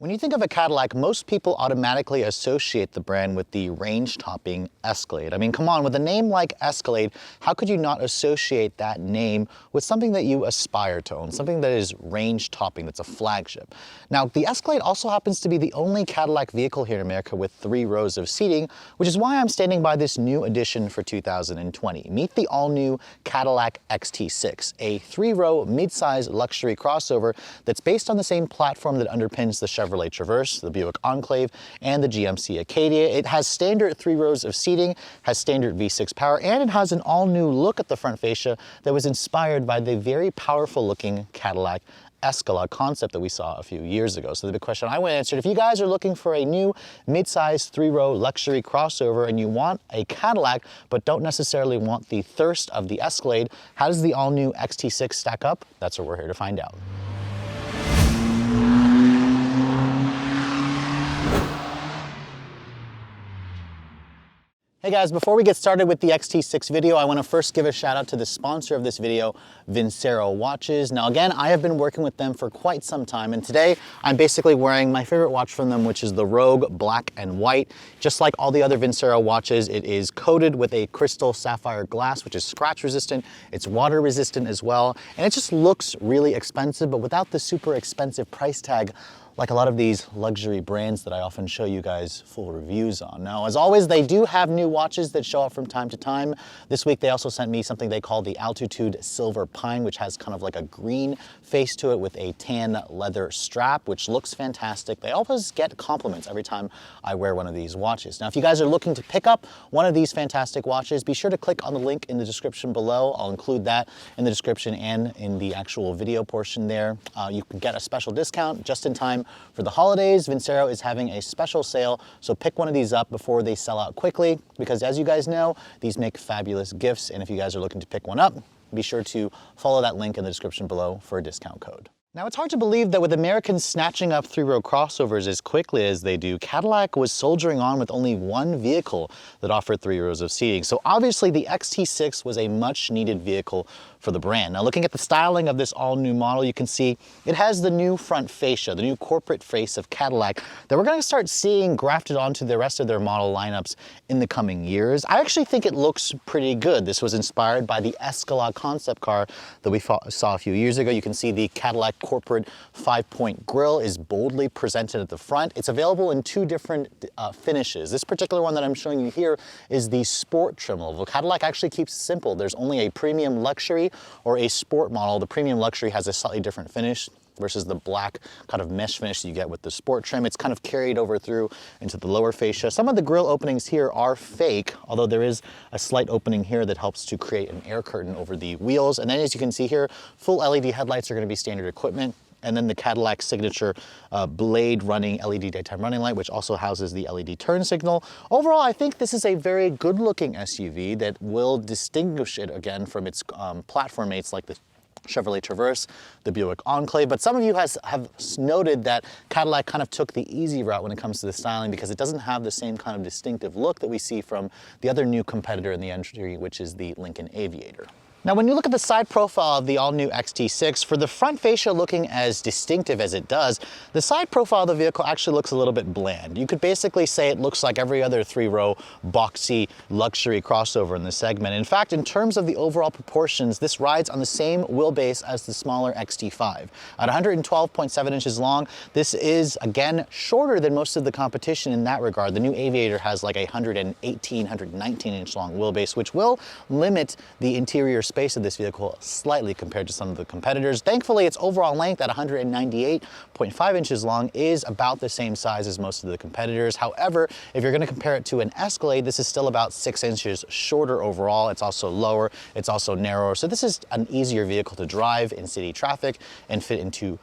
When you think of a Cadillac, most people automatically associate the brand with the range-topping Escalade. I mean, come on, with a name like Escalade, how could you not associate that name with something that you aspire to own, something that is range-topping, that's a flagship? Now, the Escalade also happens to be the only Cadillac vehicle here in America with 3 rows of seating, which is why I'm standing by this new edition for 2020. Meet the all-new Cadillac XT6, a 3-row mid-size luxury crossover that's based on the same platform that underpins the Chevrolet Traverse, the Buick Enclave, and the GMC Acadia. It has standard 3 rows of seating, has standard V6 power, and it has an all-new look at the front fascia that was inspired by the very powerful-looking Cadillac Escalade concept that we saw a few years ago. So the big question I want to answer, if you guys are looking for a new mid-size 3-row luxury crossover and you want a Cadillac but don't necessarily want the thirst of the Escalade, how does the all-new XT6 stack up? That's what we're here to find out. Hey guys, before we get started with the XT6 video, I want to first give a shout out to the sponsor of this video, Vincero Watches. Now again, I have been working with them for quite some time, and today I'm basically wearing my favorite watch from them, which is the Rogue Black and White. Just like all the other Vincero watches, it is coated with a crystal sapphire glass, which is scratch resistant. It's water resistant as well, and it just looks really expensive, but without the super expensive price tag like a lot of these luxury brands that I often show you guys full reviews on. Now, as always, they do have new watches that show up from time to time. This week, they also sent me something they call the Altitude Silver Pine, which has kind of like a green face to it with a tan leather strap, which looks fantastic. They always get compliments every time I wear one of these watches. Now, if you guys are looking to pick up one of these fantastic watches, be sure to click on the link in the description below. I'll include that in the description and in the actual video portion there. You can get a special discount just in time for the holidays. Vincero is having a special sale, so pick one of these up before they sell out quickly, because as you guys know, these make fabulous gifts, and if you guys are looking to pick one up, be sure to follow that link in the description below for a discount code. Now, it's hard to believe that with Americans snatching up 3-row crossovers as quickly as they do, Cadillac was soldiering on with only one vehicle that offered 3 rows of seating. So obviously the XT6 was a much needed vehicle for the brand. Now, looking at the styling of this all-new model, you can see it has the new front fascia, the new corporate face of Cadillac that we're going to start seeing grafted onto the rest of their model lineups in the coming years. I actually think it looks pretty good. This was inspired by the Escalade concept car that we saw a few years ago. You can see the Cadillac corporate 5-point grille is boldly presented at the front. It's available in 2 different finishes. This particular one that I'm showing you here is the sport trim level. Cadillac actually keeps it simple. There's only a premium luxury or a sport model. The premium luxury has a slightly different finish versus the black kind of mesh finish you get with the sport trim. It's kind of carried over through into the lower fascia. Some of the grille openings here are fake, although there is a slight opening here that helps to create an air curtain over the wheels. And then as you can see here, full LED headlights are going to be standard equipment. And then the Cadillac signature blade running LED daytime running light, which also houses the LED turn signal. Overall, I think this is a very good looking SUV that will distinguish it again from its platform mates like the Chevrolet Traverse, the Buick Enclave. But some of you have noted that Cadillac kind of took the easy route when it comes to the styling, because it doesn't have the same kind of distinctive look that we see from the other new competitor in the industry, which is the Lincoln Aviator. Now, when you look at the side profile of the all-new XT6, for the front fascia looking as distinctive as it does, the side profile of the vehicle actually looks a little bit bland. You could basically say it looks like every other 3-row boxy luxury crossover in the segment. In fact, in terms of the overall proportions, this rides on the same wheelbase as the smaller XT5. At 112.7 inches long, this is, again, shorter than most of the competition in that regard. The new Aviator has like a 118, 119-inch long wheelbase, which will limit the interior space of this vehicle slightly compared to some of the competitors. Thankfully, its overall length at 198.5 inches long is about the same size as most of the competitors. However, if you're going to compare it to an Escalade, this is still about 6 inches shorter overall. It's also lower, it's also narrower. So this is an easier vehicle to drive in city traffic and fit into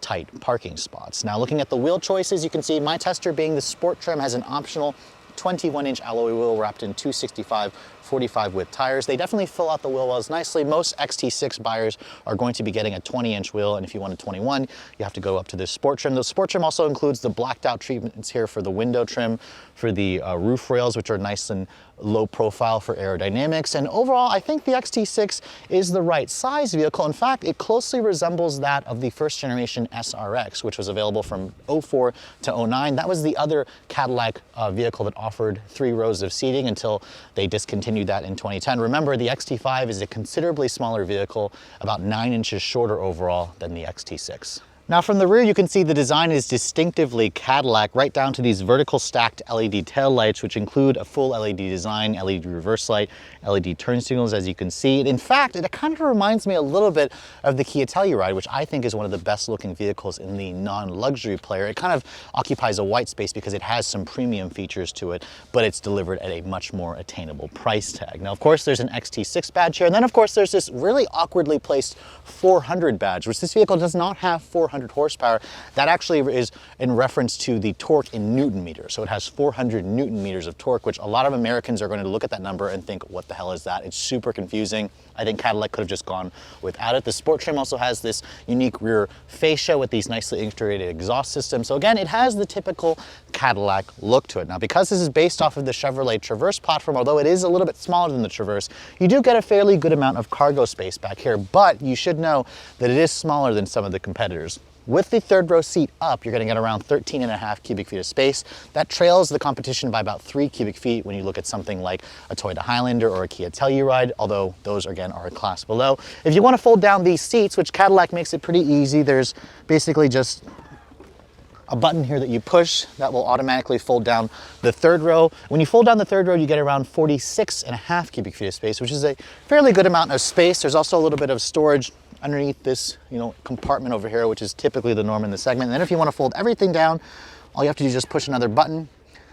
tight parking spots. Now, looking at the wheel choices, you can see my tester, being the sport trim, has an optional 21-inch alloy wheel wrapped in 265/45 width tires. They definitely fill out the wheel wells nicely. Most XT6 buyers are going to be getting a 20-inch wheel, and if you want a 21, you have to go up to the sport trim. The sport trim also includes the blacked out treatments here for the window trim, for the roof rails, which are nice and low profile for aerodynamics. And overall, I think the XT6 is the right size vehicle. In fact, it closely resembles that of the first generation SRX, which was available from 04 to 09. That was the other Cadillac vehicle that offered 3 rows of seating until they discontinued that in 2010. Remember, the XT5 is a considerably smaller vehicle, about 9 inches shorter overall than the XT6. Now from the rear, you can see the design is distinctively Cadillac, right down to these vertical stacked LED taillights, which include a full LED design, LED reverse light, LED turn signals, as you can see. In fact, it kind of reminds me a little bit of the Kia Telluride, which I think is one of the best looking vehicles in the non-luxury player. It kind of occupies a white space because it has some premium features to it, but it's delivered at a much more attainable price tag. Now, of course, there's an XT6 badge here, and then of course there's this really awkwardly placed 400 badge, which this vehicle does not have 400 horsepower. That actually is in reference to the torque in Newton meters. So it has 400 Newton meters of torque, which a lot of Americans are going to look at that number and think, what the hell is that? It's super confusing. I think Cadillac could have just gone without it. The sport trim also has this unique rear fascia with these nicely integrated exhaust systems. So again, it has the typical Cadillac look to it. Now, because this is based off of the Chevrolet Traverse platform, although it is a little bit smaller than the Traverse, you do get a fairly good amount of cargo space back here, but you should know that it is smaller than some of the competitors. With the third row seat up, you're going to get around 13.5 cubic feet of space. That trails the competition by about 3 cubic feet when you look at something like a Toyota Highlander or a Kia Telluride, although those, again, are a class below. If you want to fold down these seats, which Cadillac makes it pretty easy, there's basically just a button here that you push that will automatically fold down the third row. When you fold down the third row, you get around 46.5 cubic feet of space, which is a fairly good amount of space. There's also a little bit of storage underneath this, compartment over here, which is typically the norm in the segment. And then if you want to fold everything down, all you have to do is just push another button.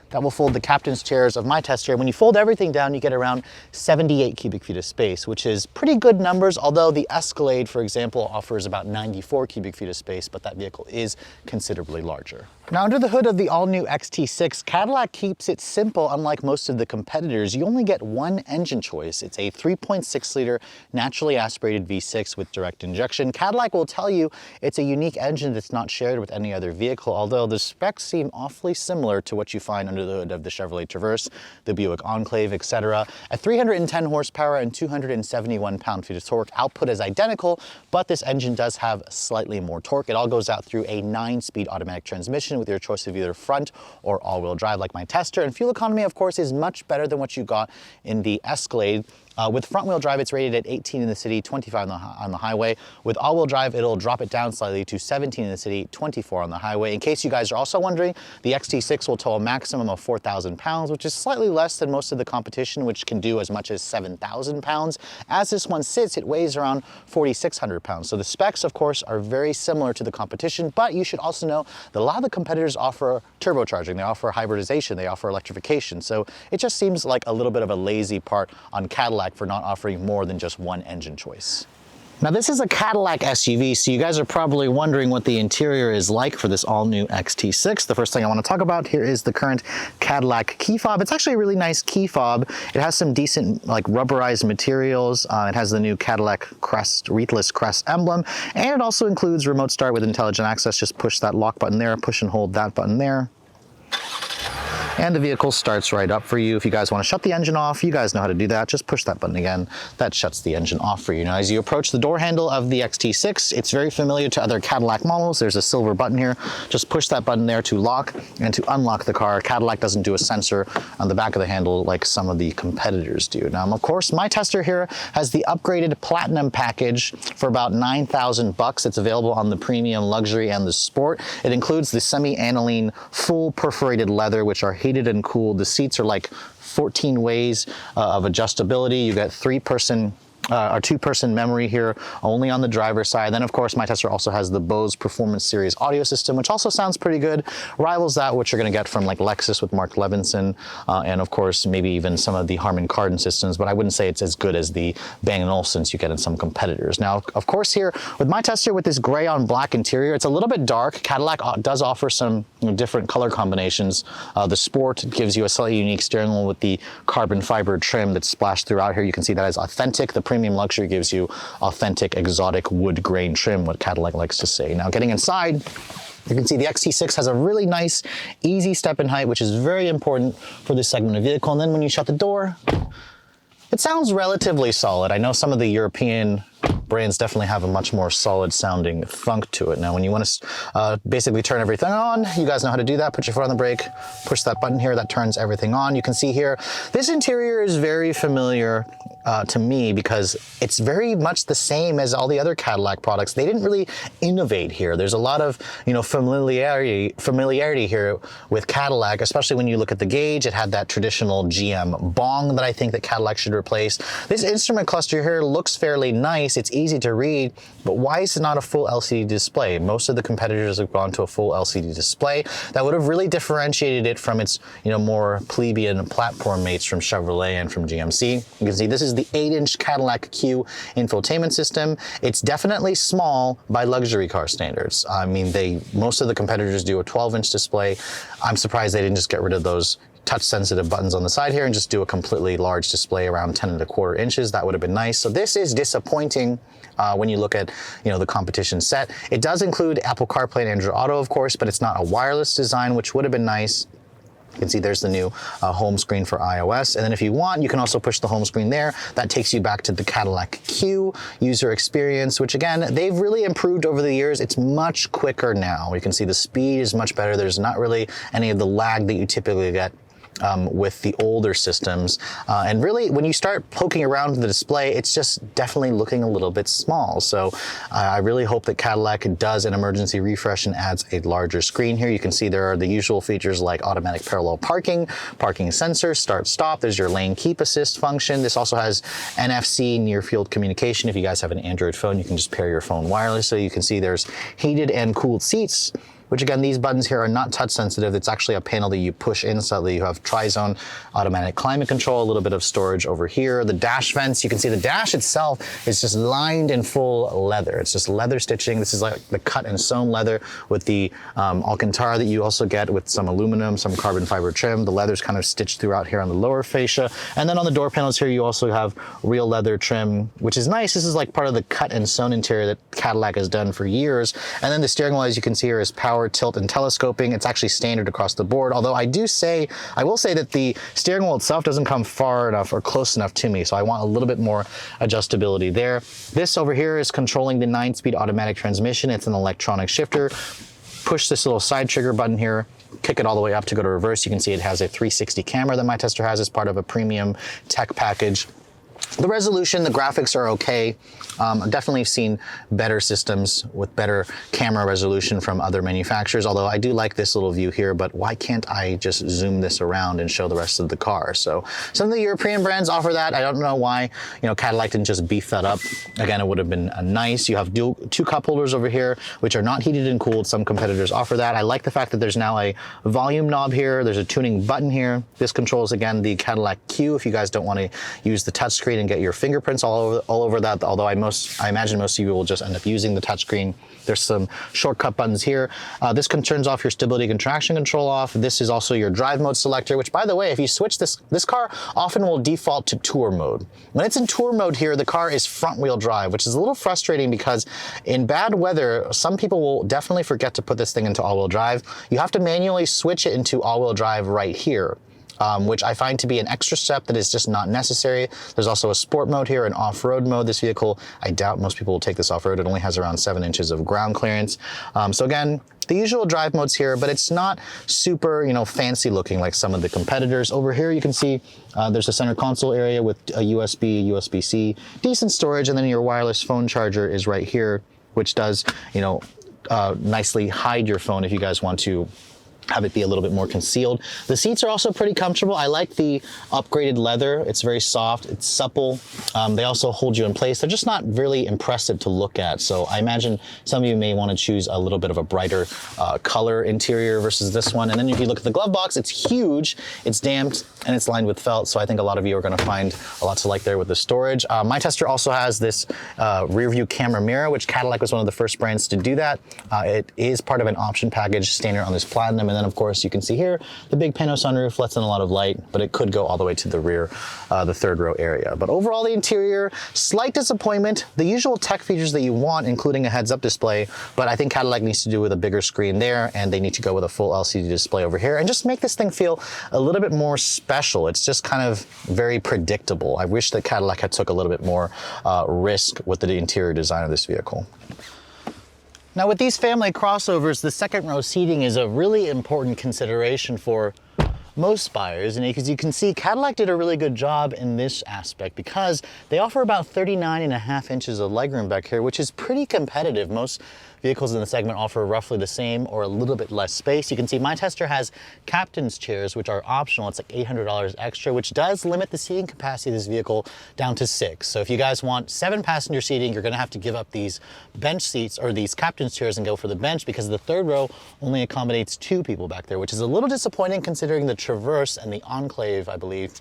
That will fold the captain's chairs of my test chair. When you fold everything down, you get around 78 cubic feet of space, which is pretty good numbers, although the Escalade, for example, offers about 94 cubic feet of space, but that vehicle is considerably larger. Now, under the hood of the all-new XT6, Cadillac keeps it simple. Unlike most of the competitors, you only get one engine choice. It's a 3.6-liter naturally aspirated V6 with direct injection. Cadillac will tell you it's a unique engine that's not shared with any other vehicle, although the specs seem awfully similar to what you find under the hood of the Chevrolet Traverse, the Buick Enclave, etc. At 310 horsepower and 271 pound-feet of torque, output is identical, but this engine does have slightly more torque. It all goes out through a 9-speed automatic transmission with your choice of either front or all-wheel drive like my tester. And fuel economy, of course, is much better than what you got in the Escalade. With front-wheel drive, it's rated at 18 in the city, 25 on the highway. With all-wheel drive, it'll drop it down slightly to 17 in the city, 24 on the highway. In case you guys are also wondering, the XT6 will tow a maximum of 4,000 pounds, which is slightly less than most of the competition, which can do as much as 7,000 pounds. As this one sits, it weighs around 4,600 pounds. So the specs, of course, are very similar to the competition, but you should also know that a lot of the competitors offer turbocharging, they offer hybridization, they offer electrification. So it just seems like a little bit of a lazy part on Cadillac for not offering more than just one engine choice. Now, this is a Cadillac SUV, so you guys are probably wondering what the interior is like for this all-new XT6. The first thing I want to talk about here is the current Cadillac key fob. It's actually a really nice key fob. It has some decent, rubberized materials. It has the new Cadillac crest, wreathless crest emblem, and it also includes remote start with intelligent access. Just push that lock button there, push and hold that button there. And the vehicle starts right up for you. If you guys want to shut the engine off, you guys know how to do that. Just push that button again. That shuts the engine off for you. Now, as you approach the door handle of the XT6, it's very familiar to other Cadillac models. There's a silver button here. Just push that button there to lock and to unlock the car. Cadillac doesn't do a sensor on the back of the handle like some of the competitors do. Now, of course, my tester here has the upgraded Platinum package for about $9,000. It's available on the Premium, Luxury, and the Sport. It includes the semi-aniline full perforated leather, which are heated and cooled. The seats are like 14 ways of adjustability. You got 3-person our two-person memory here, only on the driver's side. Then, of course, my tester also has the Bose Performance Series audio system, which also sounds pretty good. Rivals that which you're going to get from like Lexus with Mark Levinson, and of course, maybe even some of the Harman Kardon systems. But I wouldn't say it's as good as the Bang & Olufsen's you get in some competitors. Now, of course, here with my tester with this gray on black interior, it's a little bit dark. Cadillac does offer some different color combinations. The Sport gives you a slightly unique steering wheel with the carbon fiber trim that's splashed throughout here. You can see that is authentic. The Premium Luxury gives you authentic exotic wood grain trim, what Cadillac likes to say. Now getting inside, you can see the XT6 has a really nice, easy step in height, which is very important for this segment of vehicle. And then when you shut the door, it sounds relatively solid. I know some of the European brands definitely have a much more solid sounding thunk to it. Now, when you want to basically turn everything on, you guys know how to do that. Put your foot on the brake, push that button here, that turns everything on. You can see here, this interior is very familiar to me because it's very much the same as all the other Cadillac products. They didn't really innovate here. There's a lot of, familiarity here with Cadillac, especially when you look at the gauge. It had that traditional GM bong that I think that Cadillac should replace. This instrument cluster here looks fairly nice. It's easy to read, but why is it not a full LCD display? Most of the competitors have gone to a full LCD display. That would have really differentiated it from its, more plebeian platform mates from Chevrolet and from GMC. You can see this is the 8-inch Cadillac Q infotainment system. It's definitely small by luxury car standards. I mean, most of the competitors do a 12-inch display. I'm surprised they didn't just get rid of those touch sensitive buttons on the side here and just do a completely large display around 10¼ inches. That would have been nice. So this is disappointing when you look at the competition set. It does include Apple CarPlay and Android Auto, of course, but it's not a wireless design, which would have been nice. You can see there's the new home screen for iOS. And then if you want, you can also push the home screen there. That takes you back to the Cadillac Q user experience, which again, they've really improved over the years. It's much quicker now. You can see the speed is much better. There's not really any of the lag that you typically get with the older systems. And really, when you start poking around the display, it's just definitely looking a little bit small. So I really hope that Cadillac does an emergency refresh and adds a larger screen here. You can see there are the usual features like automatic parallel parking, parking sensor, start stop. There's your lane keep assist function. This also has NFC near field communication. If you guys have an Android phone, you can just pair your phone wirelessly. So you can see there's heated and cooled seats, which again, these buttons here are not touch sensitive. It's actually a panel that you push in so that you have tri-zone automatic climate control, a little bit of storage over here. The dash vents, you can see the dash itself is just lined in full leather. It's just leather stitching. This is like the cut and sewn leather with the Alcantara that you also get with some aluminum, some carbon fiber trim. The leather's kind of stitched throughout here on the lower fascia. And then on the door panels here, you also have real leather trim, which is nice. This is like part of the cut and sewn interior that Cadillac has done for years. And then the steering wheel, as you can see here, is power, tilt, and telescoping. It's actually standard across the board. Although I will say that the steering wheel itself doesn't come far enough or close enough to me. So I want a little bit more adjustability there. This over here is controlling the 9-speed automatic transmission. It's an electronic shifter. Push this little side trigger button here, kick it all the way up to go to reverse. You can see it has a 360 camera that my tester has as part of a premium tech package. The resolution, the graphics are okay. I've definitely seen better systems with better camera resolution from other manufacturers, although I do like this little view here, but why can't I just zoom this around and show the rest of the car? So some of the European brands offer that. I don't know why, Cadillac didn't just beef that up. Again, it would have been nice. You have two cup holders over here, which are not heated and cooled. Some competitors offer that. I like the fact that there's now a volume knob here. There's a tuning button here. This controls, again, the Cadillac Q if you guys don't want to use the touchscreen and get your fingerprints all over that, although I imagine most of you will just end up using the touchscreen. There's some shortcut buttons here. This turns off your stability and traction control off. This is also your drive mode selector, which, by the way, if you switch this car often will default to tour mode. When it's in tour mode here, the car is front wheel drive, which is a little frustrating because in bad weather, some people will definitely forget to put this thing into all-wheel drive. You have to manually switch it into all-wheel drive right here. Which I find to be an extra step that is just not necessary. There's also a sport mode here, an off-road mode. This vehicle, I doubt most people will take this off-road. It only has around 7 inches of ground clearance. So again, the usual drive modes here, but it's not super, fancy looking like some of the competitors. Over here, you can see there's a center console area with a USB, USB-C, decent storage, and then your wireless phone charger is right here, which does, nicely hide your phone if you guys want to have it be a little bit more concealed. The seats are also pretty comfortable. I like the upgraded leather. It's very soft, it's supple. They also hold you in place. They're just not really impressive to look at. So I imagine some of you may want to choose a little bit of a brighter color interior versus this one. And then if you look at the glove box, it's huge, it's damped, and it's lined with felt. So I think a lot of you are gonna find a lot to like there with the storage. My tester also has this rear view camera mirror, which Cadillac was one of the first brands to do that. It is part of an option package standard on this Platinum. And then of course you can see here, the big pano sunroof lets in a lot of light, but it could go all the way to the rear, the third row area. But overall the interior, slight disappointment. The usual tech features that you want, including a heads up display, but I think Cadillac needs to do with a bigger screen there, and they need to go with a full LCD display over here and just make this thing feel a little bit more special. It's just kind of very predictable. I wish that Cadillac had took a little bit more risk with the interior design of this vehicle. Now with these family crossovers, the second row seating is a really important consideration for most buyers, and as you can see, Cadillac did a really good job in this aspect because they offer about 39.5 inches of legroom back here, which is pretty competitive. Most vehicles in the segment offer roughly the same or a little bit less space. You can see my tester has captain's chairs, which are optional. It's like $800 extra, which does limit the seating capacity of this vehicle down to 6. So if you guys want 7 passenger seating, you're gonna have to give up these bench seats or these captain's chairs and go for the bench, because the third row only accommodates 2 people back there, which is a little disappointing considering the Traverse and the Enclave, I believe,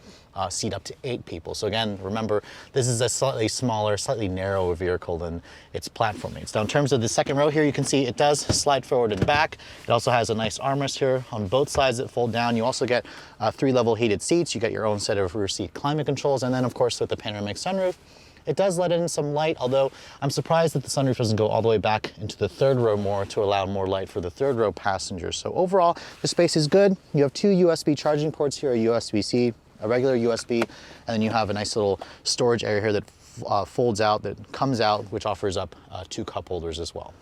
seat up to 8 people. So again, remember, this is a slightly smaller, slightly narrower vehicle than its platform needs. Now in terms of the second row here, you can see it does slide forward and back. It also has a nice armrest here on both sides that fold down. You also get 3-level heated seats. You get your own set of rear seat climate controls. And then of course with the panoramic sunroof, it does let in some light, although I'm surprised that the sunroof doesn't go all the way back into the third row more to allow more light for the third row passengers. So overall, the space is good. You have 2 USB charging ports here, a USB-C, a regular USB, and then you have a nice little storage area here that folds out, that comes out, which offers up 2 cup holders as well.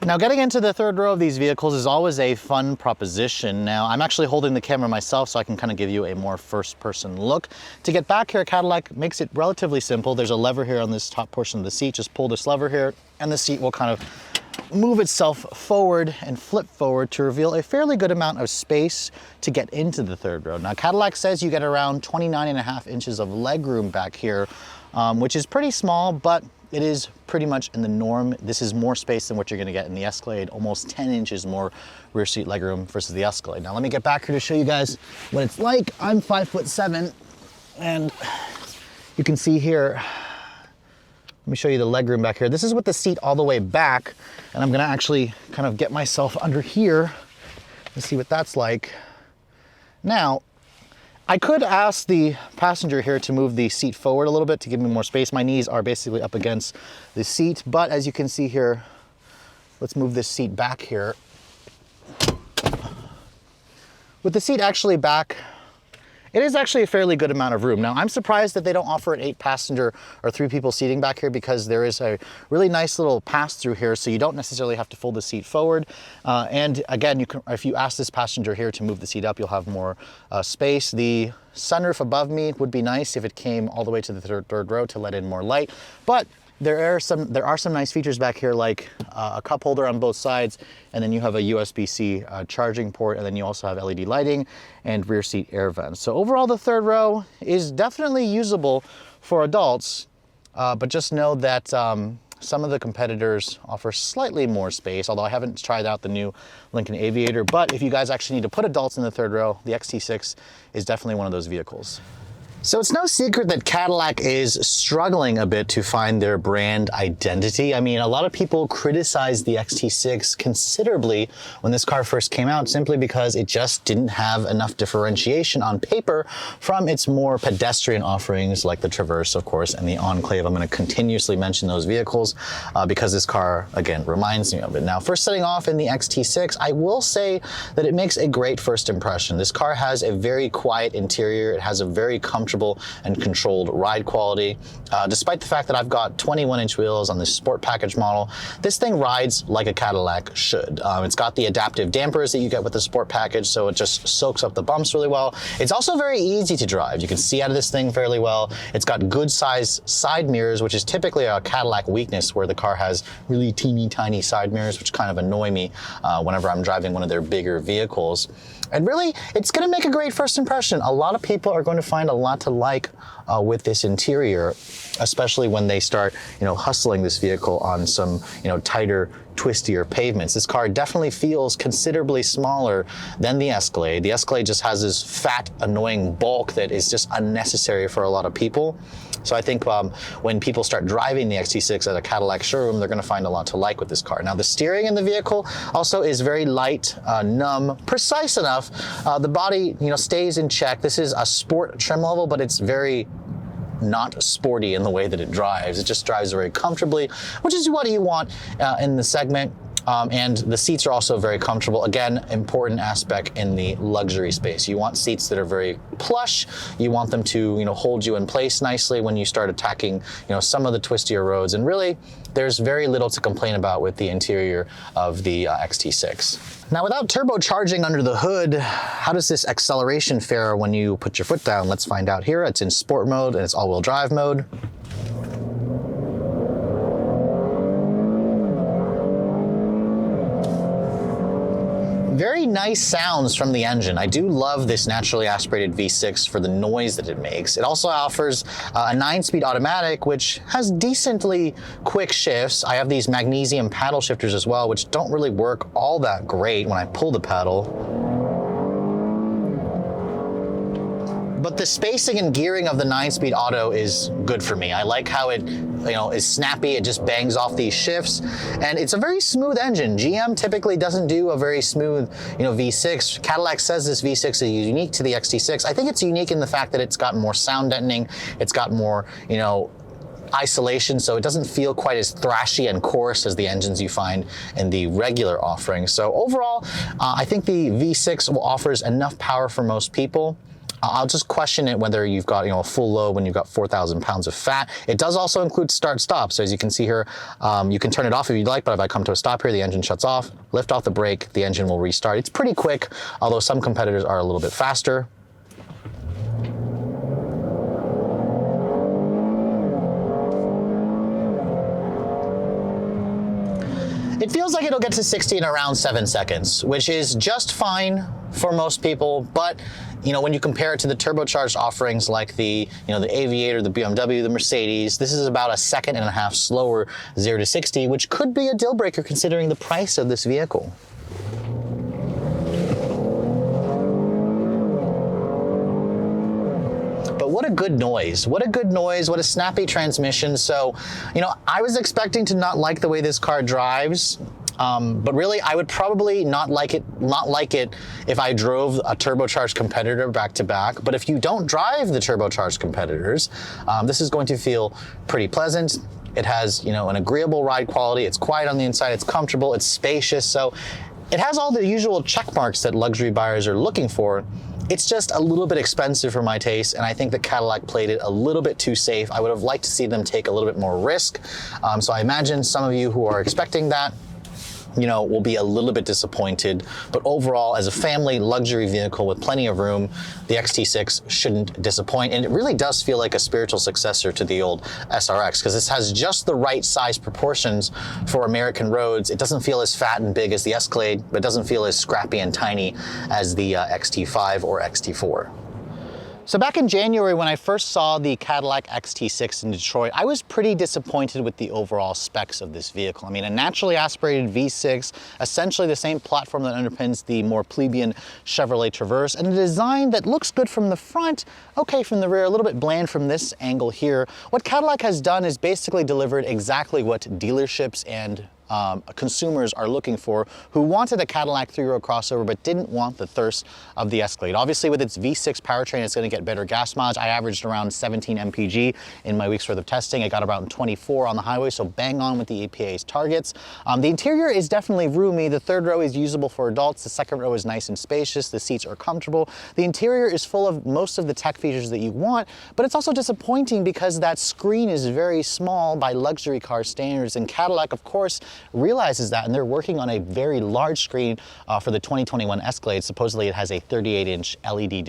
Now getting into the third row of these vehicles is always a fun proposition. Now I'm actually holding the camera myself so I can kind of give you a more first person look. To get back here, Cadillac makes it relatively simple. There's a lever here on this top portion of the seat. Just pull this lever here and the seat will kind of move itself forward and flip forward to reveal a fairly good amount of space to get into the third row. Now Cadillac says you get around 29.5 inches of legroom back here, which is pretty small, but it is pretty much in the norm. This is more space than what you're gonna get in the Escalade, almost 10 inches more rear seat legroom versus the Escalade. Now let me get back here to show you guys what it's like. I'm 5'7", and you can see here, let me show you the legroom back here. This is with the seat all the way back, and I'm gonna actually kind of get myself under here and see what that's like. Now, I could ask the passenger here to move the seat forward a little bit to give me more space. My knees are basically up against the seat, but as you can see here, let's move this seat back here. With the seat actually back, it is actually a fairly good amount of room. Now, I'm surprised that they don't offer an 8-passenger or 3 people seating back here, because there is a really nice little pass through here, so you don't necessarily have to fold the seat forward. And again, you can, if you ask this passenger here to move the seat up, you'll have more space. The sunroof above me would be nice if it came all the way to the third row to let in more light, but there are some nice features back here, like a cup holder on both sides, and then you have a USB-C charging port, and then you also have LED lighting and rear seat air vents. So overall, the third row is definitely usable for adults, but just know that some of the competitors offer slightly more space, although I haven't tried out the new Lincoln Aviator. But if you guys actually need to put adults in the third row, the XT6 is definitely one of those vehicles. So it's no secret that Cadillac is struggling a bit to find their brand identity. I mean, a lot of people criticized the XT6 considerably when this car first came out, simply because it just didn't have enough differentiation on paper from its more pedestrian offerings, like the Traverse, of course, and the Enclave. I'm going to continuously mention those vehicles because this car, again, reminds me of it. Now, first setting off in the XT6, I will say that it makes a great first impression. This car has a very quiet interior. It has a very comfortable comfortable and controlled ride quality. Despite the fact that I've got 21-inch wheels on the Sport Package model, this thing rides like a Cadillac should. It's got the adaptive dampers that you get with the Sport Package, so it just soaks up the bumps really well. It's also very easy to drive. You can see out of this thing fairly well. It's got good size side mirrors, which is typically a Cadillac weakness, where the car has really teeny tiny side mirrors, which kind of annoy me whenever I'm driving one of their bigger vehicles. And really, it's going to make a great first impression. A lot of people are going to find a lot to like with this interior, especially when they start, hustling this vehicle on some, tighter, twistier pavements. This car definitely feels considerably smaller than the Escalade. The Escalade just has this fat, annoying bulk that is just unnecessary for a lot of people. So I think when people start driving the XT6 at a Cadillac showroom, they're going to find a lot to like with this car. Now, the steering in the vehicle also is very light, numb, precise enough. The body, stays in check. This is a sport trim level, but it's very not sporty in the way that it drives. It just drives very comfortably, which is what you want in the segment. And the seats are also very comfortable. Again, important aspect in the luxury space. You want seats that are very plush. You want them to, hold you in place nicely when you start attacking, some of the twistier roads. And really, there's very little to complain about with the interior of the XT6. Now, without turbocharging under the hood, how does this acceleration fare when you put your foot down? Let's find out here. It's in sport mode and it's all-wheel drive mode. Very nice sounds from the engine. I do love this naturally aspirated V6 for the noise that it makes. It also offers a 9-speed automatic, which has decently quick shifts. I have these magnesium paddle shifters as well, which don't really work all that great when I pull the pedal. But the spacing and gearing of the 9-speed auto is good for me. I like how it, is snappy. It just bangs off these shifts, and it's a very smooth engine. GM typically doesn't do a very smooth, V6. Cadillac says this V6 is unique to the XT6. I think it's unique in the fact that it's got more sound deadening. It's got more, isolation, so it doesn't feel quite as thrashy and coarse as the engines you find in the regular offering. So overall, I think the V6 offers enough power for most people. I'll just question it whether you've got a full load when you've got 4,000 pounds of fat. It does also include start-stop. So as you can see here, you can turn it off if you'd like, but if I come to a stop here, the engine shuts off. Lift off the brake, the engine will restart. It's pretty quick, although some competitors are a little bit faster. It feels like it'll get to 60 in around 7 seconds, which is just fine for most people, but when you compare it to the turbocharged offerings like the Aviator, the BMW, the Mercedes, this is about a 1.5 seconds slower 0 to 60, which could be a deal breaker considering the price of this vehicle. But what a good noise. What a good noise. What a snappy transmission. So, I was expecting to not like the way this car drives. But really, I would probably not like it if I drove a turbocharged competitor back to back. But if you don't drive the turbocharged competitors, this is going to feel pretty pleasant. It has, an agreeable ride quality. It's quiet on the inside. It's comfortable. It's spacious. So it has all the usual check marks that luxury buyers are looking for. It's just a little bit expensive for my taste, and I think that Cadillac played it a little bit too safe. I would have liked to see them take a little bit more risk. So I imagine some of you who are expecting that, will be a little bit disappointed. But overall, as a family luxury vehicle with plenty of room, the XT6 shouldn't disappoint. And it really does feel like a spiritual successor to the old SRX, because this has just the right size proportions for American roads. It doesn't feel as fat and big as the Escalade, but it doesn't feel as scrappy and tiny as the XT5 or XT4. So back in January, when I first saw the Cadillac XT6 in Detroit, I was pretty disappointed with the overall specs of this vehicle. I mean, a naturally aspirated V6, essentially the same platform that underpins the more plebeian Chevrolet Traverse, and a design that looks good from the front, okay from the rear, a little bit bland from this angle here. What Cadillac has done is basically delivered exactly what dealerships and consumers are looking for, who wanted a Cadillac three-row crossover but didn't want the thirst of the Escalade. Obviously, with its V6 powertrain, it's going to get better gas mileage. I averaged around 17 mpg in my week's worth of testing. I got around 24 on the highway, so bang on with the EPA's targets. The interior is definitely roomy. The third row is usable for adults. The second row is nice and spacious. The seats are comfortable. The interior is full of most of the tech features that you want, but it's also disappointing because that screen is very small by luxury car standards, and Cadillac, of course, realizes that, and they're working on a very large screen for the 2021 Escalade. Supposedly it has a 38-inch LED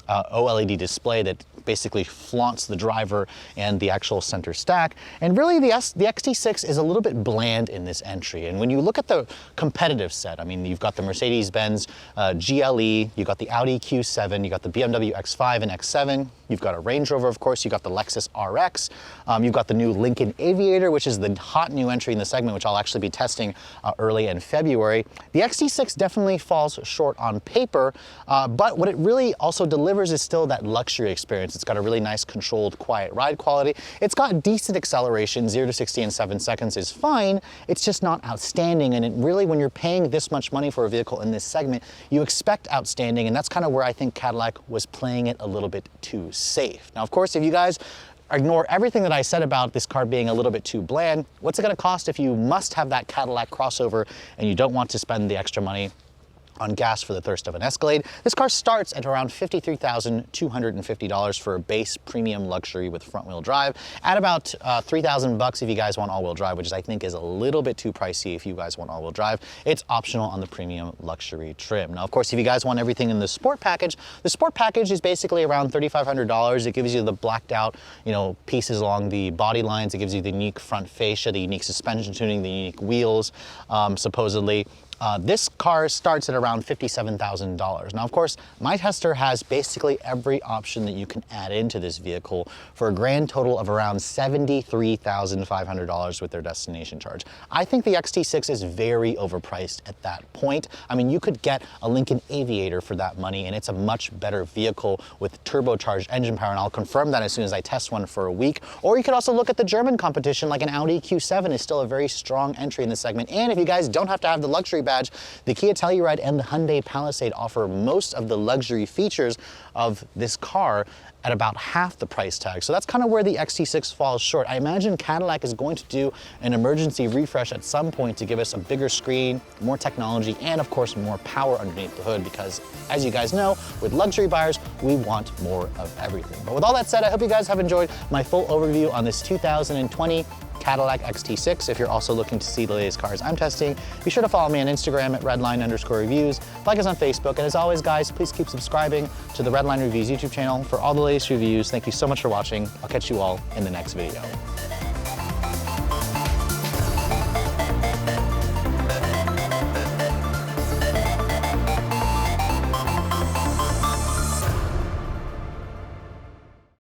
OLED display that basically flaunts the driver and the actual center stack. And really the XT6 is a little bit bland in this entry. And when you look at the competitive set, I mean, you've got the Mercedes-Benz GLE, you've got the Audi Q7, you've got the BMW X5 and X7, you've got a Range Rover, of course, you've got the Lexus RX, you've got the new Lincoln Aviator, which is the hot new entry in the segment, which I'll actually be testing early in February. The XT6 definitely falls short on paper, but what it really also delivers is still that luxury experience. It's got a really nice, controlled, quiet ride quality. It's got decent acceleration. 0 to 60 in 7 seconds is fine. It's just not outstanding. And it really, when you're paying this much money for a vehicle in this segment, you expect outstanding. And that's kind of where I think Cadillac was playing it a little bit too safe. Now, of course, if you guys ignore everything that I said about this car being a little bit too bland, what's it going to cost if you must have that Cadillac crossover and you don't want to spend the extra money on gas for the thirst of an Escalade? This car starts at around $53,250 for a base premium luxury with front-wheel drive, at about $3,000 if you guys want all-wheel drive, which I think is a little bit too pricey if you guys want all-wheel drive. It's optional on the premium luxury trim. Now, of course, if you guys want everything in the sport package is basically around $3,500. It gives you the blacked out, pieces along the body lines. It gives you the unique front fascia, the unique suspension tuning, the unique wheels, supposedly. This car starts at around $57,000. Now, of course, my tester has basically every option that you can add into this vehicle for a grand total of around $73,500 with their destination charge. I think the XT6 is very overpriced at that point. I mean, you could get a Lincoln Aviator for that money, and it's a much better vehicle with turbocharged engine power, and I'll confirm that as soon as I test one for a week. Or you could also look at the German competition, like an Audi Q7 is still a very strong entry in the segment. And if you guys don't have to have the luxury badge, the Kia Telluride and the Hyundai Palisade offer most of the luxury features of this car at about half the price tag. So that's kind of where the XT6 falls short. I imagine Cadillac is going to do an emergency refresh at some point to give us a bigger screen, more technology, and of course more power underneath the hood, because as you guys know, with luxury buyers, we want more of everything. But with all that said, I hope you guys have enjoyed my full overview on this 2020 Cadillac XT6. If you're also looking to see the latest cars I'm testing, be sure to follow me on Instagram at redline_reviews, like us on Facebook, and as always, guys, please keep subscribing to the Redline Reviews YouTube channel for all the latest reviews. Thank you so much for watching. I'll catch you all in the next video.